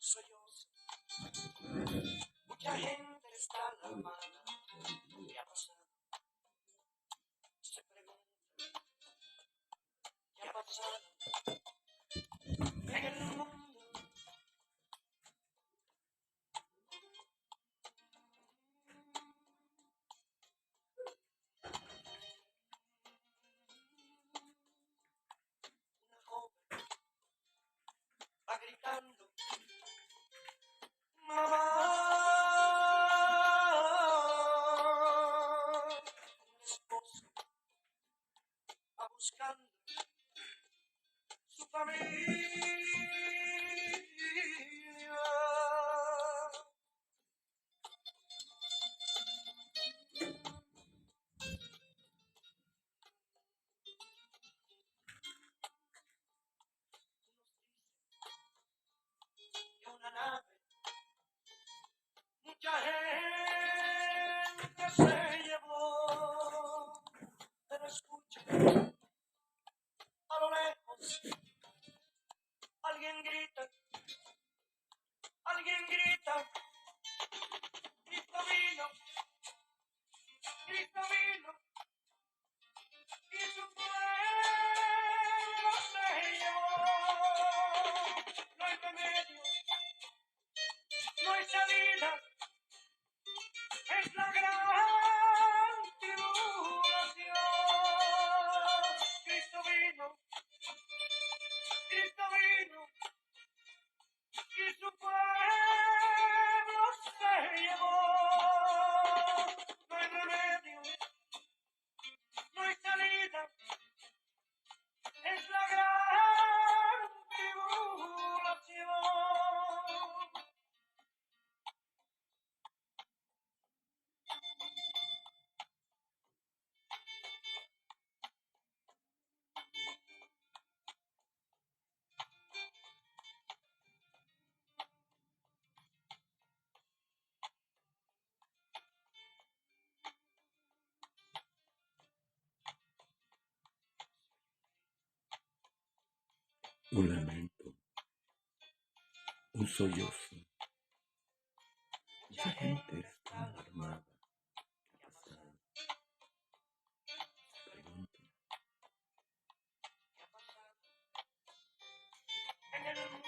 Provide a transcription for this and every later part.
sollozo. Mucha gente está alarmada. ¿Qué ha pasado? Se pregunta, ¿qué ha pasado en el mundo? Una joven va gritando, mamá. Un esposo va buscando su familia. Y una nave, mucha gente se llevó, pero escucha, a lo lejos, alguien grita, Cristo vino, Cristo vino, y su pueblo se llevó. No hay remedio, no hay salida, es la gran tribulación. Cristo vino, y su pueblo se llevó. No hay remedio, no hay salida, es la gran tribulación. Un lamento, un sollozo. Mucha gente está alarmada. ¿Qué ha pasado? Se preguntan. En el mundo,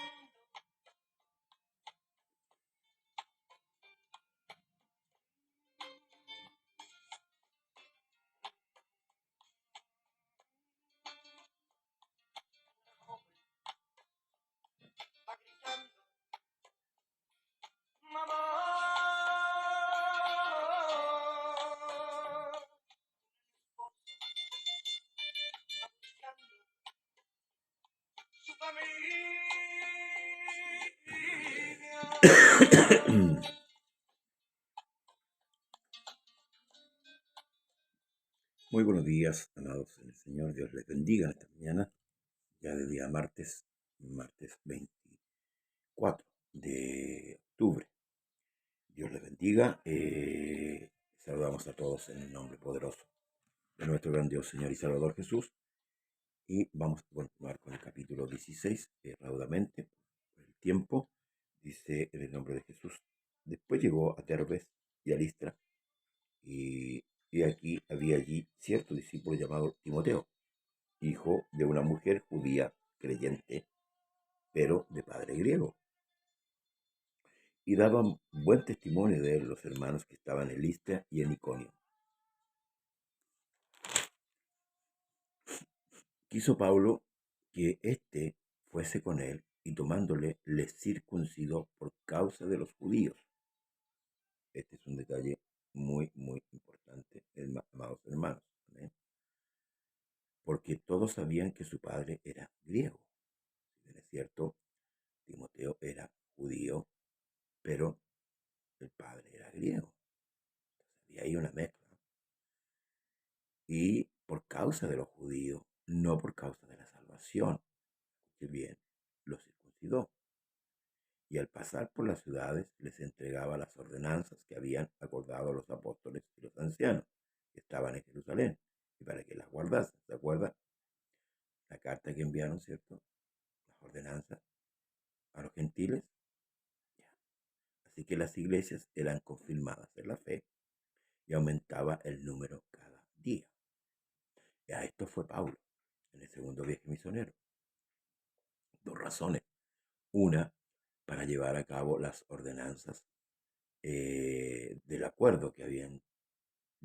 va gritando, mamá. Va buscando su familia. Muy buenos días, amados en el Señor. Dios les bendiga esta mañana, ya de día martes 24 de octubre. Dios les bendiga. Saludamos a todos en el nombre poderoso de nuestro gran Dios, Señor y Salvador Jesús. Y vamos a continuar con el capítulo 16, raudamente, por el tiempo. Dice en el nombre de Jesús. Después llegó a Terbes y a Listra, y aquí había allí cierto discípulo llamado Timoteo, hijo de una mujer judía creyente, pero de padre griego. Y daban buen testimonio de él los hermanos que estaban en Listra y en Iconio. Quiso Pablo que éste fuese con él, y tomándole, le circuncidó por causa de los judíos. Este es un detalle muy, muy importante, amados hermanos. ¿Amén? Porque todos sabían que su padre era griego. Si bien es cierto, Timoteo era judío, pero el padre era griego. Entonces había ahí una mezcla. Y por causa de los judíos, no por causa de la salvación. Escuche bien, los circuncidó. Y al pasar por las ciudades les entregaba las ordenanzas que habían acordado los apóstoles y los ancianos que estaban en Jerusalén, y para que las guardasen. ¿Se acuerda? La carta que enviaron, ¿cierto? Las ordenanzas a los gentiles, Así que las iglesias eran confirmadas en la fe y aumentaba el número cada día. Y a esto fue Pablo en el segundo viaje misionero. 2 razones. Una, para llevar a cabo las ordenanzas del acuerdo que habían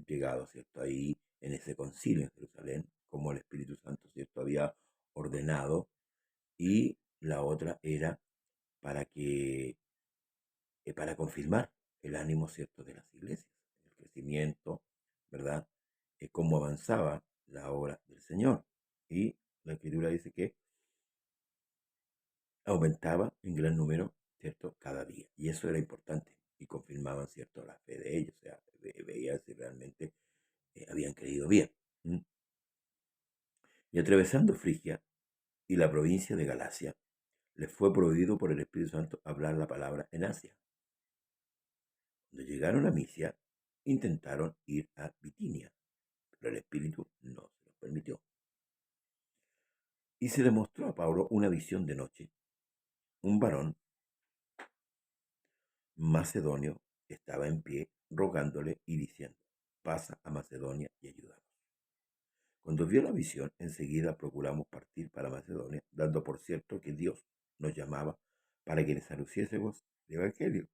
llegado, ¿cierto? Ahí en ese concilio en Jerusalén, como el Espíritu Santo, ¿cierto? Había ordenado. Y la otra era para que, para confirmar el ánimo, ¿cierto? De las iglesias, el crecimiento, ¿verdad? Cómo avanzaba la obra del Señor. Y la Escritura dice que aumentaba en gran número, ¿cierto? Cada día. Y eso era importante. Y confirmaban, ¿cierto? La fe de ellos. O sea, veían si realmente habían creído bien. ¿Mm? Y atravesando Frigia y la provincia de Galacia, les fue prohibido por el Espíritu Santo hablar la palabra en Asia. Cuando llegaron a Misia, intentaron ir a Bitinia, pero el Espíritu no se los permitió. Y se le mostró a Pablo una visión de noche. Un varón macedonio estaba en pie, rogándole y diciendo: pasa a Macedonia y ayúdanos. Cuando vio la visión, enseguida procuramos partir para Macedonia, dando por cierto que Dios nos llamaba para que les anunciésemos el Evangelio.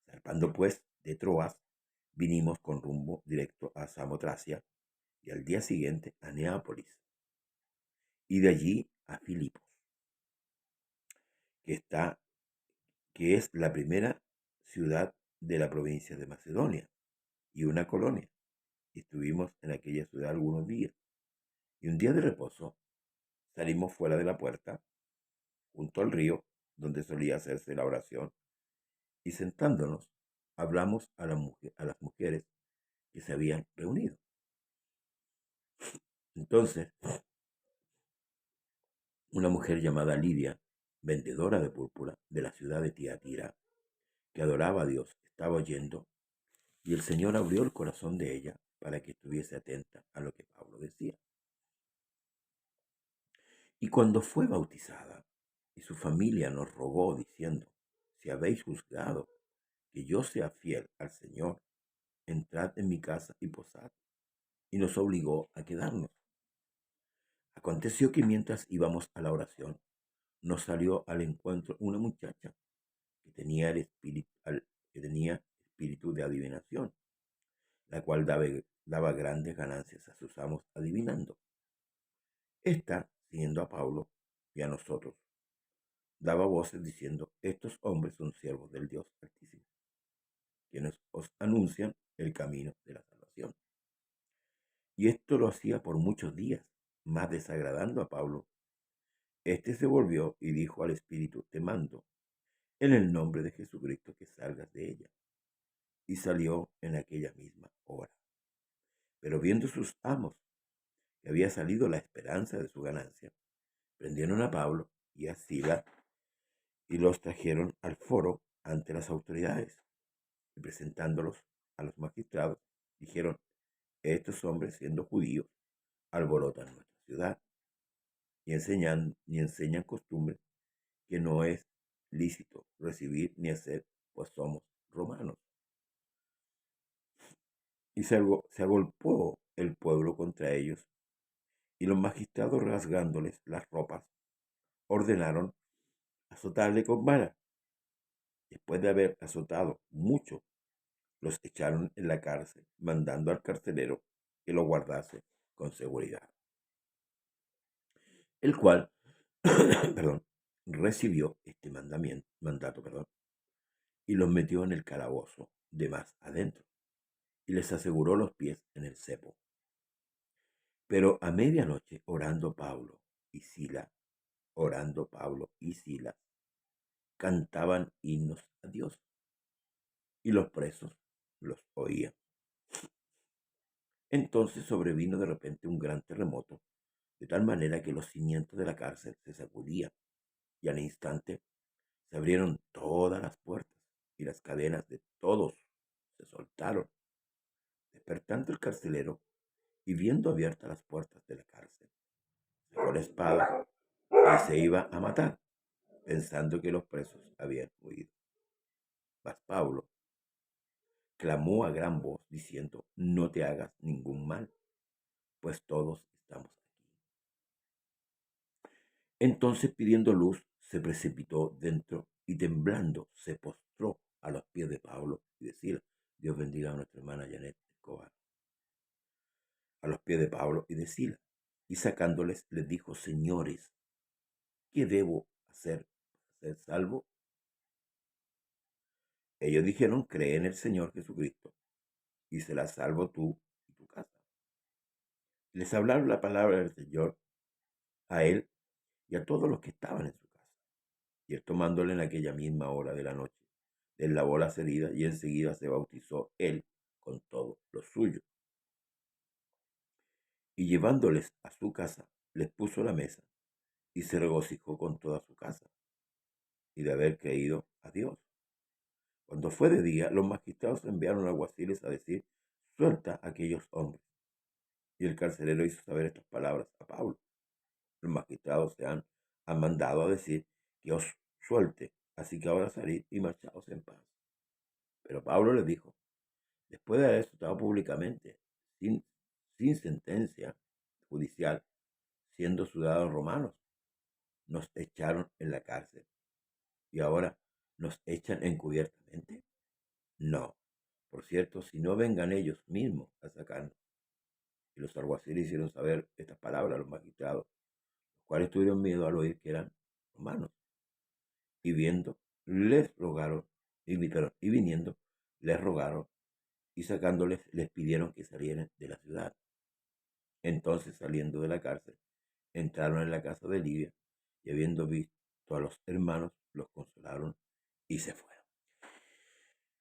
Zarpando pues de Troas, vinimos con rumbo directo a Samotracia y al día siguiente a Neápolis, y de allí a Filipos, que es la primera ciudad de la provincia de Macedonia y una colonia. Y estuvimos en aquella ciudad algunos días. Y un día de reposo salimos fuera de la puerta, junto al río, donde solía hacerse la oración, y sentándonos, hablamos a las mujeres que se habían reunido. Entonces, una mujer llamada Lidia, vendedora de púrpura de la ciudad de Tiatira, que adoraba a Dios, estaba oyendo, y el Señor abrió el corazón de ella para que estuviese atenta a lo que Pablo decía. Y cuando fue bautizada, y su familia nos rogó diciendo: si habéis juzgado que yo sea fiel al Señor, entrad en mi casa y posad. Y nos obligó a quedarnos. Aconteció que mientras íbamos a la oración, nos salió al encuentro una muchacha que tenía espíritu de adivinación, la cual daba grandes ganancias a sus amos adivinando. Esta, siguiendo a Pablo y a nosotros, daba voces diciendo: estos hombres son siervos del Dios Altísimo, quienes os anuncian el camino de la salvación. Y esto lo hacía por muchos días, más desagradando a Pablo. Este se volvió y dijo al espíritu: te mando, en el nombre de Jesucristo, que salgas de ella. Y salió en aquella misma hora. Pero viendo sus amos que había salido la esperanza de su ganancia, prendieron a Pablo y a Silas y los trajeron al foro ante las autoridades. Y presentándolos a los magistrados, dijeron: estos hombres, siendo judíos, alborotan nuestra ciudad y enseñan costumbres que no es lícito recibir ni hacer, pues somos romanos. Y se agolpó el pueblo contra ellos, y los magistrados, rasgándoles las ropas, ordenaron azotarle con vara. Después de haber azotado mucho, los echaron en la cárcel, mandando al carcelero que lo guardase con seguridad, el cual perdón, recibió este mandato, y los metió en el calabozo de más adentro, y les aseguró los pies en el cepo. Pero a medianoche, orando Pablo y Silas, cantaban himnos a Dios, y los presos los oían. Entonces sobrevino de repente un gran terremoto, de tal manera que los cimientos de la cárcel se sacudían, y al instante se abrieron todas las puertas, y las cadenas de todos se soltaron. Despertando el carcelero, y viendo abiertas las puertas de la cárcel, sacó la espada y se iba a matar, pensando que los presos habían huido. Mas Pablo clamó a gran voz diciendo, no te hagas ningún mal, pues todos estamos aquí. Entonces pidiendo luz, se precipitó dentro y temblando se postró a los pies de Pablo y decía, Dios bendiga a nuestra hermana Janet Escobar, a los pies de Pablo y de Sila. Y sacándoles les dijo, señores, ¿qué debo hacer para ser salvo? Ellos dijeron, cree en el Señor Jesucristo y serás salvo tú y tu casa. Les hablaron la palabra del Señor a él y a todos los que estaban en su casa. Y él tomándole en aquella misma hora de la noche, les lavó las heridas y enseguida se bautizó él con todos los suyos. Y llevándoles a su casa, les puso la mesa y se regocijó con toda su casa y de haber creído a Dios. Cuando fue de día, los magistrados enviaron alguaciles a decir, suelta a aquellos hombres. Y el carcelero hizo saber estas palabras a Pablo. Los magistrados han mandado a decir que os suelte, así que ahora salid y marchaos en paz. Pero Pablo les dijo, después de haber estado públicamente, sin sentencia judicial, siendo ciudadanos romanos, nos echaron en la cárcel. ¿Y ahora nos echan encubiertamente? No. Por cierto, si no vengan ellos mismos a sacarnos. Y los alguaciles hicieron saber estas palabras a los magistrados, los cuales tuvieron miedo al oír que eran romanos. Y viendo, les rogaron, y viniendo, les rogaron, y sacándoles, les pidieron que salieran de la ciudad. Entonces, saliendo de la cárcel, entraron en la casa de Lidia, y habiendo visto a los hermanos, los consolaron y se fueron.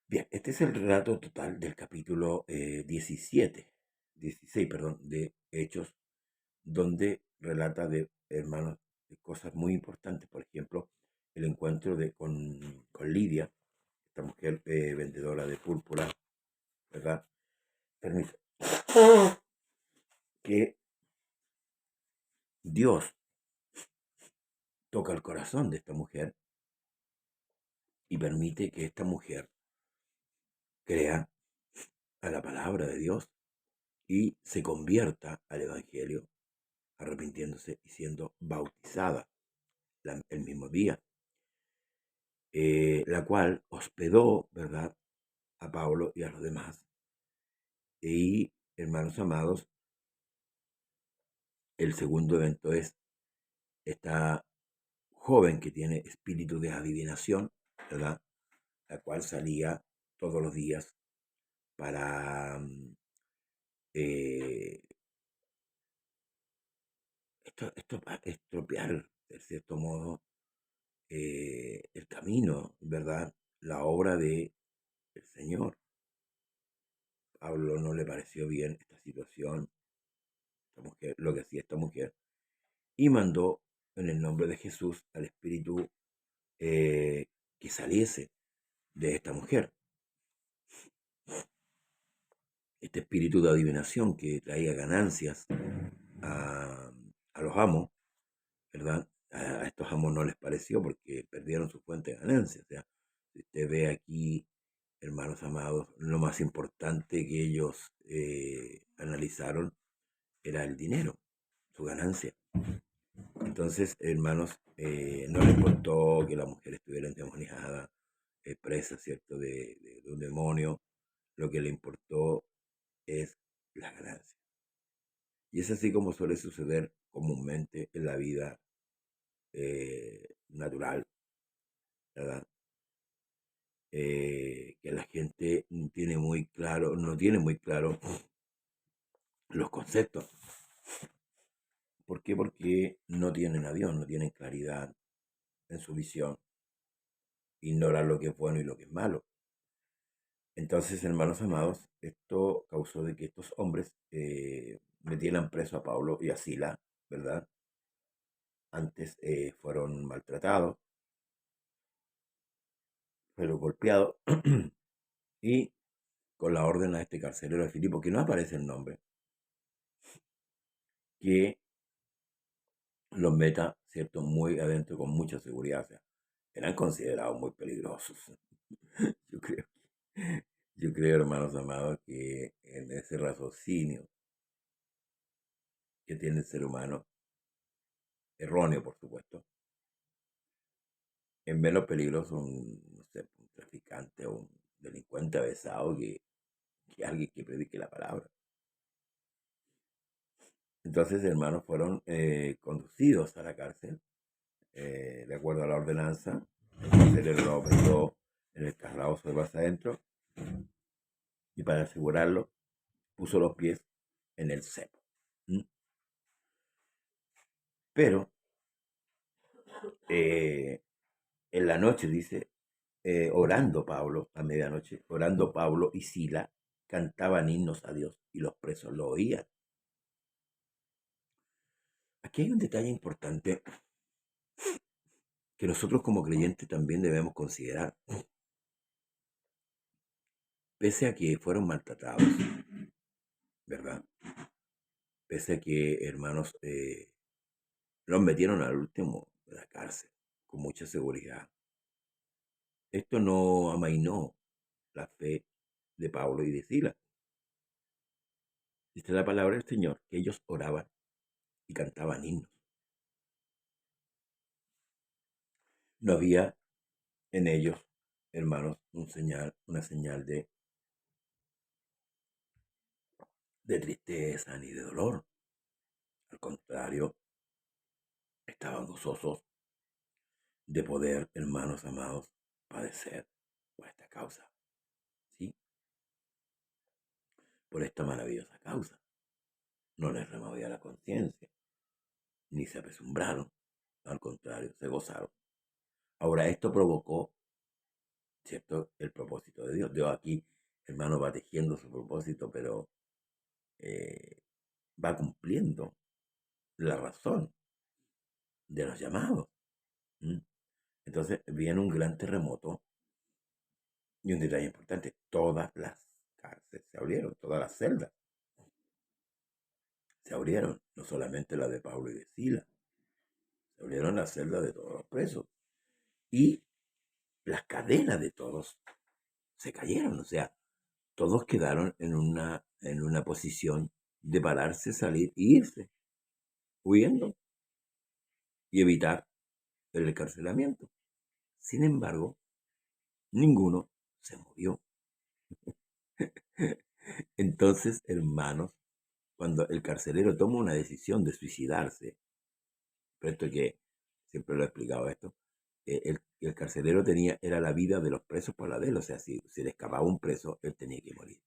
Bien, este es el relato total del capítulo 16, perdón, de Hechos, donde relata de hermanos de cosas muy importantes. Por ejemplo, el encuentro con Lidia, esta mujer vendedora de púrpura, ¿verdad? Permiso. Que Dios toca el corazón de esta mujer y permite que esta mujer crea a la palabra de Dios y se convierta al Evangelio, arrepintiéndose y siendo bautizada el mismo día, la cual hospedó, ¿verdad?, a Pablo y a los demás. Y, hermanos amados, el segundo evento es esta joven que tiene espíritu de adivinación, ¿verdad?, la cual salía todos los días para estropear, de cierto modo, el camino, ¿verdad?, la obra del Señor. Pablo no le pareció bien esta situación, esta mujer, lo que hacía esta mujer, y mandó en el nombre de Jesús al espíritu que saliese de esta mujer. Este espíritu de adivinación que traía ganancias a los amos, ¿verdad? A estos amos no les pareció porque perdieron su fuente de ganancias. O sea, si usted ve aquí, hermanos amados, lo más importante que ellos analizaron era el dinero, su ganancia. Entonces, hermanos, no les importó que la mujer estuviera endemoniada, presa, ¿cierto?, de un demonio. Lo que le importó es la ganancia. Y es así como suele suceder comúnmente en la vida natural, ¿verdad? Que la gente no tiene muy claro los conceptos. ¿Por qué? Porque no tienen a Dios, no tienen claridad en su visión, ignoran lo que es bueno y lo que es malo. Entonces, hermanos amados, esto causó de que estos hombres metieran preso a Pablo y a Sila, ¿verdad? Antes fueron maltratados, fueron golpeados y con la orden a este carcelero de Filipo, que no aparece el nombre, que los meta, ¿cierto?, muy adentro con mucha seguridad. O sea, eran considerados muy peligrosos. Yo creo, yo creo, hermanos amados, que en ese raciocinio que tiene el ser humano, erróneo por supuesto, es menos peligroso no sé, un traficante o un delincuente avesado que alguien que predique la palabra. Entonces, hermanos, fueron conducidos a la cárcel de acuerdo a la ordenanza. El carcelero lo metió en el calabozo de más adentro y para asegurarlo puso los pies en el cepo. ¿Mm? Pero en la noche, dice, orando Pablo, a medianoche, orando Pablo y Sila cantaban himnos a Dios y los presos lo oían. Aquí hay un detalle importante que nosotros como creyentes también debemos considerar. Pese a que fueron maltratados, ¿verdad? Pese a que, hermanos, los metieron al último de la cárcel con mucha seguridad. Esto no amainó la fe de Pablo y de Sila. Dice la palabra del Señor que ellos oraban y cantaban himnos. No había en ellos, hermanos, una señal de tristeza ni de dolor. Al contrario, estaban gozosos de poder, hermanos amados, padecer por esta causa, ¿sí? Por esta maravillosa causa. No les removía la conciencia, ni se apesumbraron, al contrario, se gozaron. Ahora, esto provocó, ¿cierto?, el propósito de Dios. Dios aquí, hermano, va tejiendo su propósito, pero va cumpliendo la razón de los llamados. ¿Mm? Entonces viene un gran terremoto y un detalle importante, todas las cárceles se abrieron, todas las celdas se abrieron, no solamente la de Pablo y de Sila, se abrieron las celdas de todos los presos y las cadenas de todos se cayeron, o sea, todos quedaron en una posición de pararse, salir e irse, huyendo y evitar el encarcelamiento. Sin embargo, ninguno se murió. Entonces, hermanos, cuando el carcelero toma una decisión de suicidarse, por esto que siempre lo he explicado esto, el carcelero era la vida de los presos por la de él, o sea, si le escapaba un preso, él tenía que morir.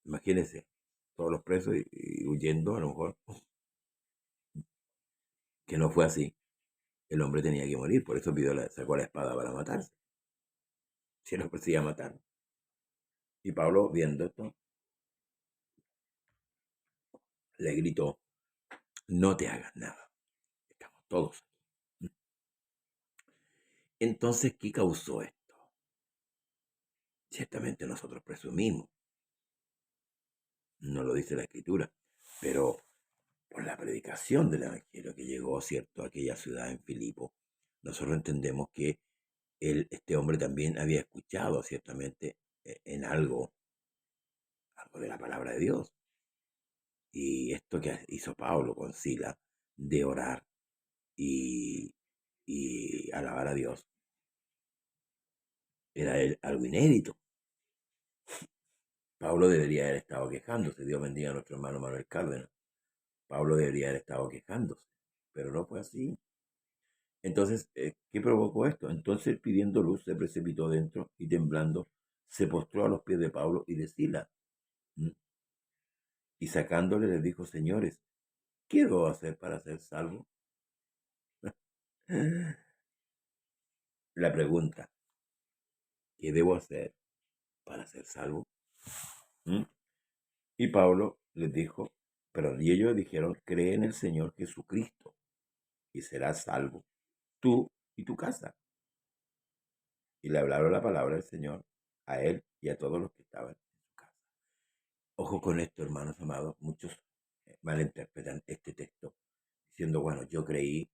Imagínense, todos los presos y huyendo, a lo mejor, que no fue así. El hombre tenía que morir, por eso sacó la espada para matarse. Si no, pues se iba a matar. Y Pablo, viendo esto, le gritó, no te hagas nada, estamos todos aquí. Entonces, ¿qué causó esto? Ciertamente nosotros presumimos, no lo dice la Escritura, pero por la predicación del Evangelio que llegó, ¿cierto?, a aquella ciudad en Filipo, nosotros entendemos que este hombre también había escuchado ciertamente en algo de la palabra de Dios. Y esto que hizo Pablo con Sila, de orar y, y alabar a Dios, era algo inédito. Pablo debería haber estado quejándose. Dios bendiga a nuestro hermano Manuel Cárdenas. Pablo debería haber estado quejándose, pero no fue así. Entonces, ¿qué provocó esto? Entonces, pidiendo luz, se precipitó dentro y temblando, se postró a los pies de Pablo y de Sila. ¿Mm? Y sacándole les dijo, señores, ¿qué debo hacer para ser salvo? La pregunta, ¿qué debo hacer para ser salvo? ¿Mm? Y Pablo les dijo, y ellos dijeron, cree en el Señor Jesucristo y serás salvo, tú y tu casa. Y le hablaron la palabra del Señor a él y a todos los que estaban en su casa. Ojo con esto, hermanos amados, muchos malinterpretan este texto diciendo, bueno, yo creí,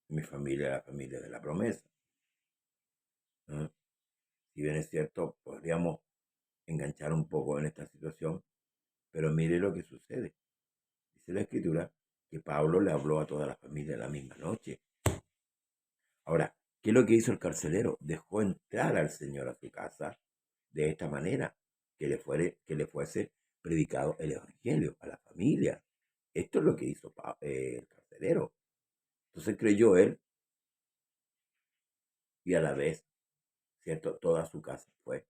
mi familia, la familia de la promesa. ¿Ah? Si bien es cierto, podríamos enganchar un poco en esta situación, pero mire lo que sucede. Dice la Escritura que Pablo le habló a toda la familia la misma noche. Ahora, ¿qué es lo que hizo el carcelero? Dejó entrar al Señor a su casa de esta manera, que le fuese predicado el Evangelio a la familia. Esto es lo que hizo el carcelero. Entonces creyó él y a la vez, ¿cierto? Toda su casa fue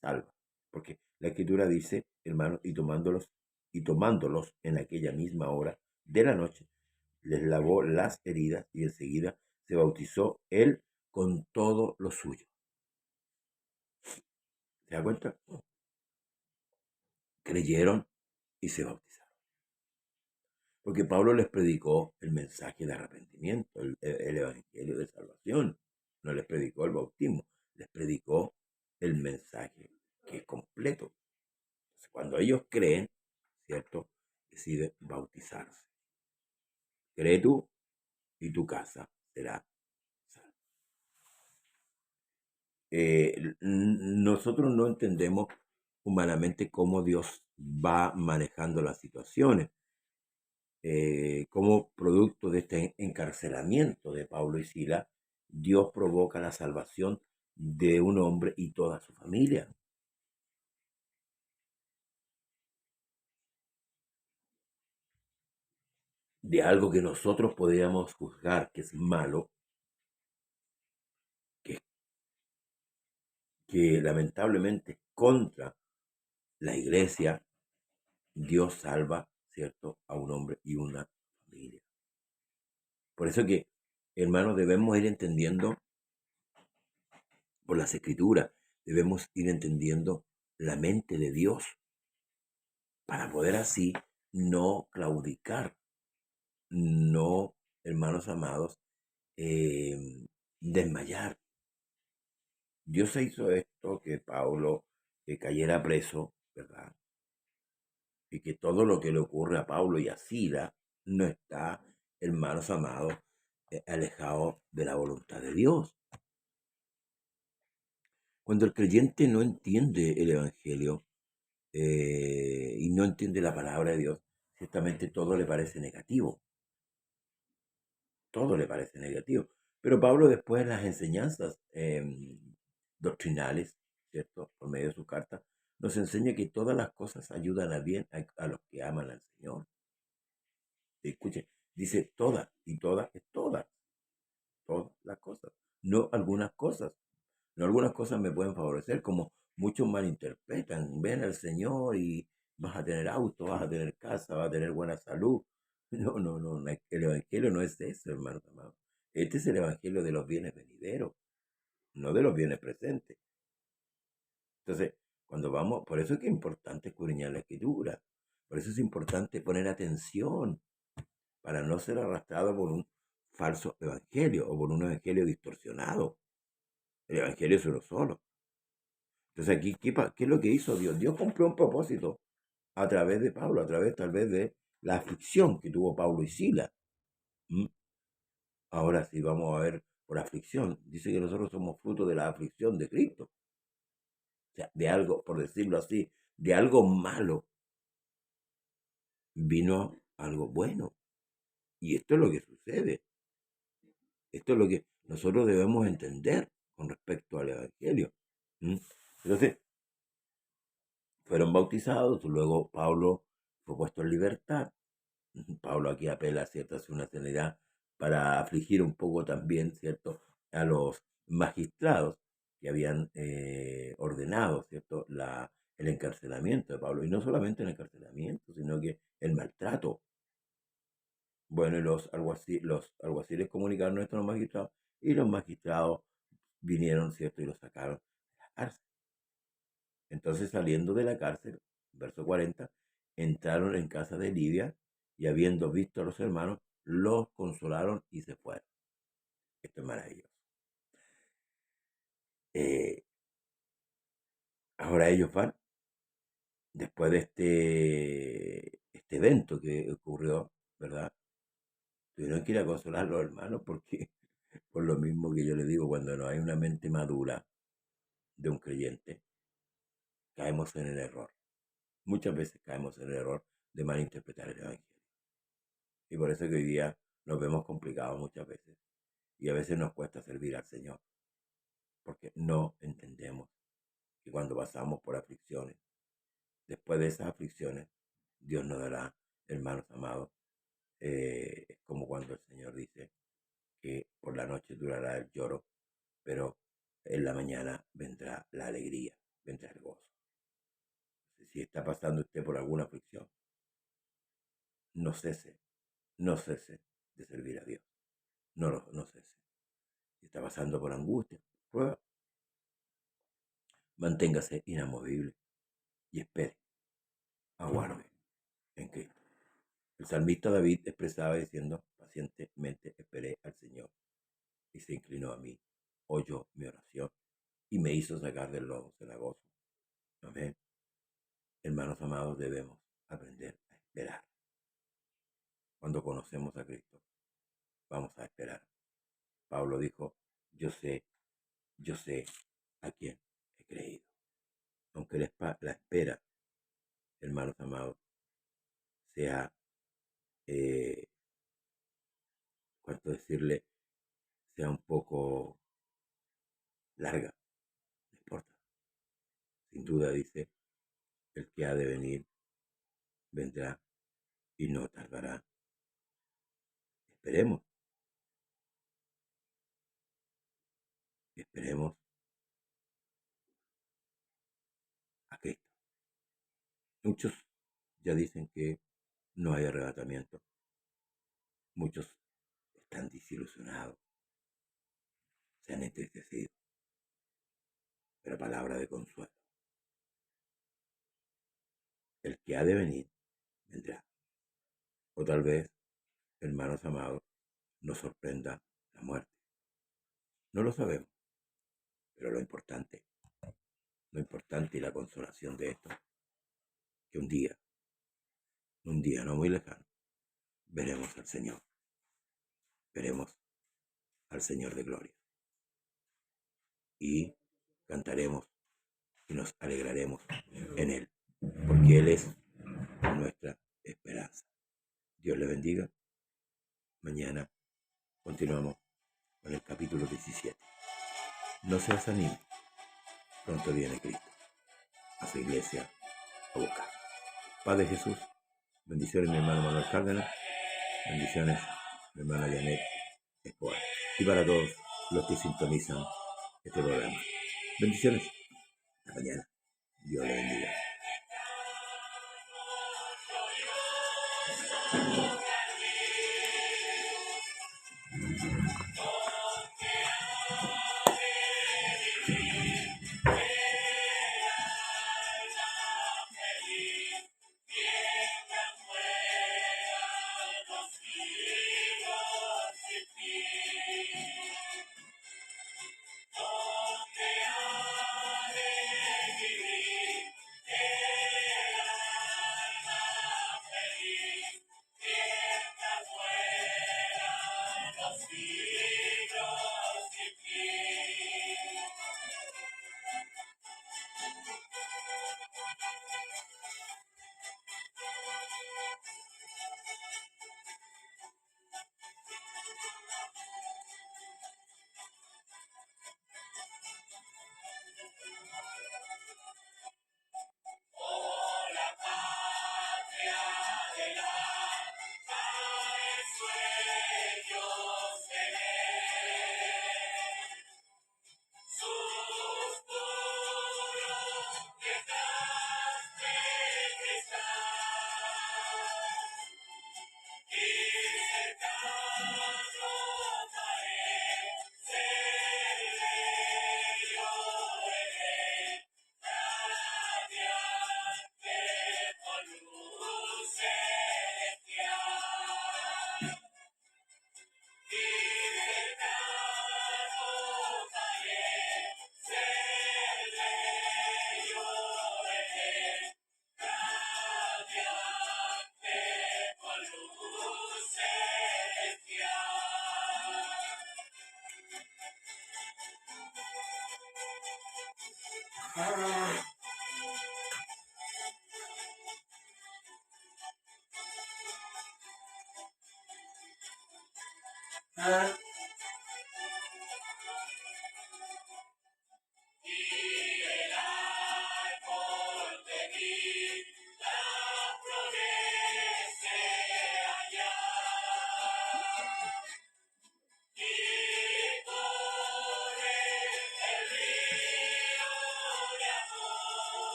salva. Porque la Escritura dice, hermanos, y tomándolos en aquella misma hora de la noche, les lavó las heridas y enseguida se bautizó él con todo lo suyo. ¿Se da cuenta? Creyeron y se bautizaron. Porque Pablo les predicó el mensaje de arrepentimiento, el evangelio de salvación. No les predicó el bautismo, les predicó el mensaje que es completo. Entonces, cuando ellos creen, ¿cierto? Deciden bautizarse. Cree tú y tu casa será salva. Nosotros no entendemos humanamente cómo Dios va manejando las situaciones. Como producto de este encarcelamiento de Pablo y Sila, Dios provoca la salvación de un hombre y toda su familia. De algo que nosotros podríamos juzgar que es malo, que, que lamentablemente es contra la iglesia, Dios salva, ¿cierto?, a un hombre y una familia. Por eso que, hermanos, debemos ir entendiendo por las escrituras, debemos ir entendiendo la mente de Dios para poder así no claudicar, no, hermanos amados, desmayar. Dios hizo esto, que Pablo cayera preso, ¿verdad? Y que todo lo que le ocurre a Pablo y a Sila no está, hermanos amados, alejado de la voluntad de Dios. Cuando el creyente no entiende el Evangelio y no entiende la palabra de Dios, ciertamente todo le parece negativo. Todo le parece negativo. Pero Pablo, después en las enseñanzas doctrinales, ¿cierto? Por medio de su carta, nos enseña que todas las cosas ayudan a bien a los que aman al Señor. Escuchen, dice todas, y todas es todas las cosas, no algunas cosas. No algunas cosas me pueden favorecer, como muchos malinterpretan. Ven al Señor y vas a tener auto, vas a tener casa, vas a tener buena salud. No, no, no, el Evangelio no es eso, hermanos amados. Este es el Evangelio de los bienes venideros, no de los bienes presentes. Entonces, cuando vamos, por eso es que es importante escudriñar la Escritura. Por eso es importante poner atención para no ser arrastrado por un falso evangelio o por un evangelio distorsionado. El evangelio es uno solo. Entonces aquí, ¿qué es lo que hizo Dios? Dios cumplió un propósito a través de Pablo, a través tal vez de la aflicción que tuvo Pablo y Sila. ¿Mm? Ahora sí vamos a ver por aflicción. Dice que nosotros somos fruto de la aflicción de Cristo. O sea, de algo, por decirlo así, de algo malo vino algo bueno. Y esto es lo que sucede. Esto es lo que nosotros debemos entender con respecto al Evangelio. ¿Mm? Entonces, fueron bautizados, luego Pablo fue puesto en libertad. Pablo aquí apela, ¿cierto?, a una sanidad para afligir un poco también, ¿cierto?, a los magistrados que habían ordenado, ¿cierto?, el encarcelamiento de Pablo. Y no solamente el encarcelamiento, sino que el maltrato. Bueno, y los alguaciles comunicaron esto a los magistrados, y los magistrados vinieron, ¿cierto?, y lo sacaron de la cárcel. Entonces, saliendo de la cárcel, verso 40, entraron en casa de Lidia y habiendo visto a los hermanos, los consolaron y se fueron. Esto es maravilloso. Ahora ellos van, después de este evento que ocurrió, ¿verdad? Tuvieron que ir a consolar a los hermanos porque, por lo mismo que yo les digo, cuando no hay una mente madura, de un creyente, caemos en el error. Muchas veces caemos en el error de malinterpretar el Evangelio. Y por eso que hoy día nos vemos complicados muchas veces. Y a veces nos cuesta servir al Señor. Porque no entendemos que cuando pasamos por aflicciones, después de esas aflicciones, Dios nos dará, hermanos amados, es como cuando el Señor dice que por la noche durará el lloro, pero en la mañana vendrá la alegría, vendrá el gozo. Si está pasando usted por alguna aflicción, no cese, no cese de servir a Dios. No cese. Si está pasando por angustia, prueba, manténgase inamovible y espere, aguarde en Cristo. El salmista David expresaba diciendo, pacientemente esperé al Señor y se inclinó a mí, oyó mi oración y me hizo sacar del lodo cenagoso. Amén. Hermanos amados, debemos aprender a esperar. Cuando conocemos a Cristo, vamos a esperar. Pablo dijo, yo sé a quién he creído. Aunque la espera, hermanos amados, sea, cuánto decirle, sea un poco larga, no importa. Sin duda dice, el que ha de venir, vendrá y no tardará. Esperemos, esperemos a Cristo. Muchos ya dicen que no hay arrebatamiento. Muchos están desilusionados, se han entristecido. Pero palabra de consuelo. El que ha de venir, vendrá. O tal vez, hermanos amados, nos sorprenda la muerte. No lo sabemos, pero lo importante y la consolación de esto, que un día no muy lejano, veremos al Señor. Veremos al Señor de gloria. Y cantaremos y nos alegraremos en Él, porque Él es nuestra esperanza. Dios le bendiga. Mañana continuamos con el capítulo 17. No se desanime, pronto viene Cristo a su iglesia a buscar. Padre Jesús, bendiciones mi hermano Manuel Cárdenas, bendiciones mi hermana Janet Escobar, y para todos los que sintonizan este programa. Bendiciones. Hasta mañana. Dios le bendiga.